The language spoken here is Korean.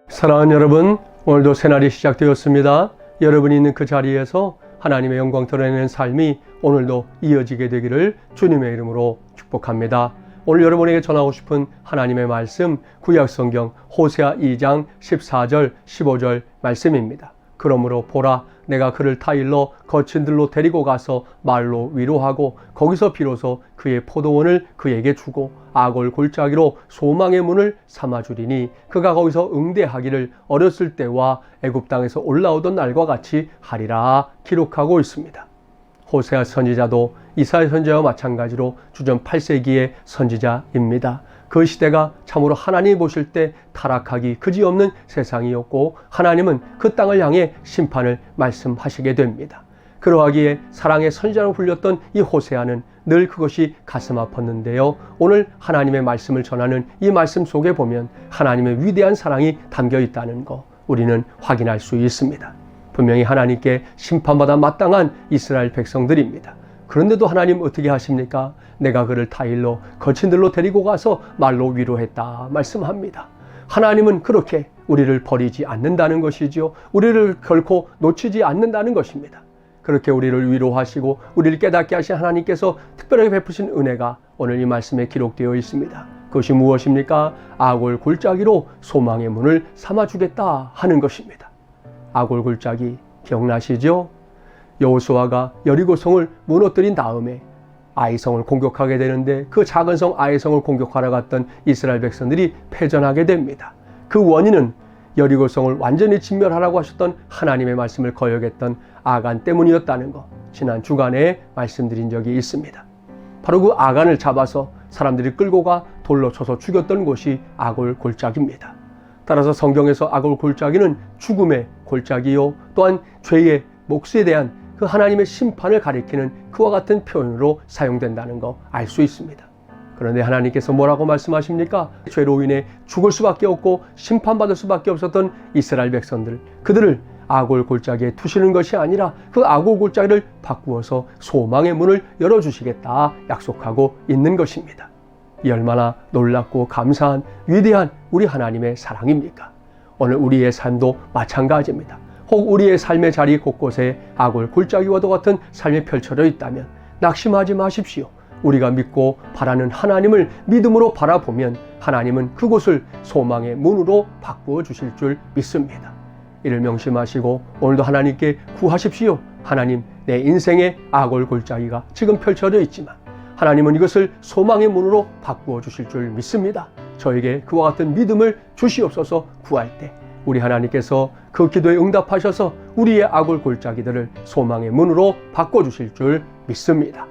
사랑하는 여러분, 오늘도 새날이 시작되었습니다. 여러분이 있는 그 자리에서 하나님의 영광 드러내는 삶이 오늘도 이어지게 되기를 주님의 이름으로 축복합니다. 오늘 여러분에게 전하고 싶은 하나님의 말씀, 구약성경 호세아 2장 14절 15절 말씀입니다. 그러므로 보라, 내가 그를 타일러 거친 들로 데리고 가서 말로 위로하고 거기서 비로소 그의 포도원을 그에게 주고 아골 골짜기로 소망의 문을 삼아주리니 그가 거기서 응대하기를 어렸을 때와 애굽 땅에서 올라오던 날과 같이 하리라 기록하고 있습니다. 호세아 선지자도 이사야 선지자와 마찬가지로 주전 8세기의 선지자입니다. 그 시대가 참으로 하나님이 보실 때 타락하기 그지없는 세상이었고 하나님은 그 땅을 향해 심판을 말씀하시게 됩니다. 그러하기에 사랑의 선지자로 불렸던 이 호세아는 늘 그것이 가슴 아팠는데요. 오늘 하나님의 말씀을 전하는 이 말씀 속에 보면 하나님의 위대한 사랑이 담겨 있다는 거 우리는 확인할 수 있습니다. 분명히 하나님께 심판받아 마땅한 이스라엘 백성들입니다. 그런데도 하나님 어떻게 하십니까? 내가 그를 타일로 거친 들로 데리고 가서 말로 위로했다 말씀합니다. 하나님은 그렇게 우리를 버리지 않는다는 것이죠. 우리를 결코 놓치지 않는다는 것입니다. 그렇게 우리를 위로하시고 우리를 깨닫게 하신 하나님께서 특별하게 베푸신 은혜가 오늘 이 말씀에 기록되어 있습니다. 그것이 무엇입니까? 아골 골짜기로 소망의 문을 삼아주겠다 하는 것입니다. 아골 골짜기 기억나시죠? 여호수아가 여리고성을 무너뜨린 다음에 아이성을 공격하게 되는데 그 작은 성 아이성을 공격하러 갔던 이스라엘 백성들이 패전하게 됩니다. 그 원인은 여리고성을 완전히 진멸하라고 하셨던 하나님의 말씀을 거역했던 아간 때문이었다는 것 지난 주간에 말씀드린 적이 있습니다. 바로 그 아간을 잡아서 사람들이 끌고 가 돌로 쳐서 죽였던 곳이 아골 골짜기입니다. 따라서 성경에서 아골 골짜기는 죽음의 골짜기요 또한 죄의 몫에 대한 그 하나님의 심판을 가리키는 그와 같은 표현으로 사용된다는 거 알 수 있습니다. 그런데 하나님께서 뭐라고 말씀하십니까? 죄로 인해 죽을 수밖에 없고 심판받을 수밖에 없었던 이스라엘 백성들, 그들을 아골 골짜기에 두시는 것이 아니라 그 아골 골짜기를 바꾸어서 소망의 문을 열어주시겠다 약속하고 있는 것입니다. 이 얼마나 놀랍고 감사한 위대한 우리 하나님의 사랑입니까? 오늘 우리의 삶도 마찬가지입니다. 혹 우리의 삶의 자리 곳곳에 아골 골짜기와도 같은 삶이 펼쳐져 있다면 낙심하지 마십시오. 우리가 믿고 바라는 하나님을 믿음으로 바라보면 하나님은 그곳을 소망의 문으로 바꾸어 주실 줄 믿습니다. 이를 명심하시고 오늘도 하나님께 구하십시오. 하나님, 내 인생의 아골 골짜기가 지금 펼쳐져 있지만 하나님은 이것을 소망의 문으로 바꾸어 주실 줄 믿습니다. 저에게 그와 같은 믿음을 주시옵소서. 구할 때 우리 하나님께서 그 기도에 응답하셔서 우리의 아골 골짜기들을 소망의 문으로 바꿔주실 줄 믿습니다.